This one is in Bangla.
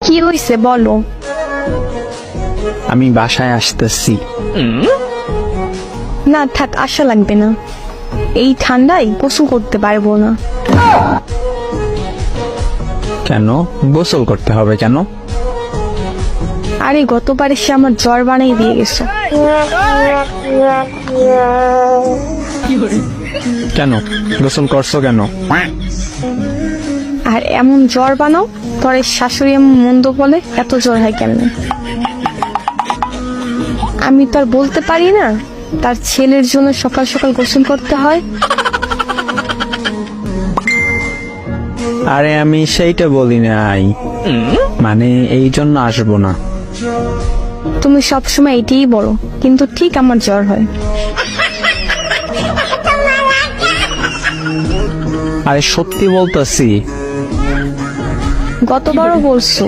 কি হইছে বলো। আমি বাসায় আসতেছি। না থাক, আশা লাগবে না, এই ঠান্ডায় গোসল করতে পারবো না। কেন গোসল করতে হবে কেন? আরে গতবার এসে আমার জ্বর বানাই দিয়ে গেছো। কেন গোসল করছো কেন? আর এমন জ্বর বানাও, পরে শাশুড়ি এমন মন্দ বলে এত জ্বর হয় কেমনে? আমি তো আর বলতে পারি না তার ছেলের জন্য সকাল সকাল গোসল করতে হয়। আরে আমি সেইটা বলি নাই, মানে এই জন্য আসবো না। তুমি সবসময় এটাই বলো, কিন্তু ঠিক আমার জ্বর হয়। আরে সত্যি বলতেছি। গতবারও বলছো।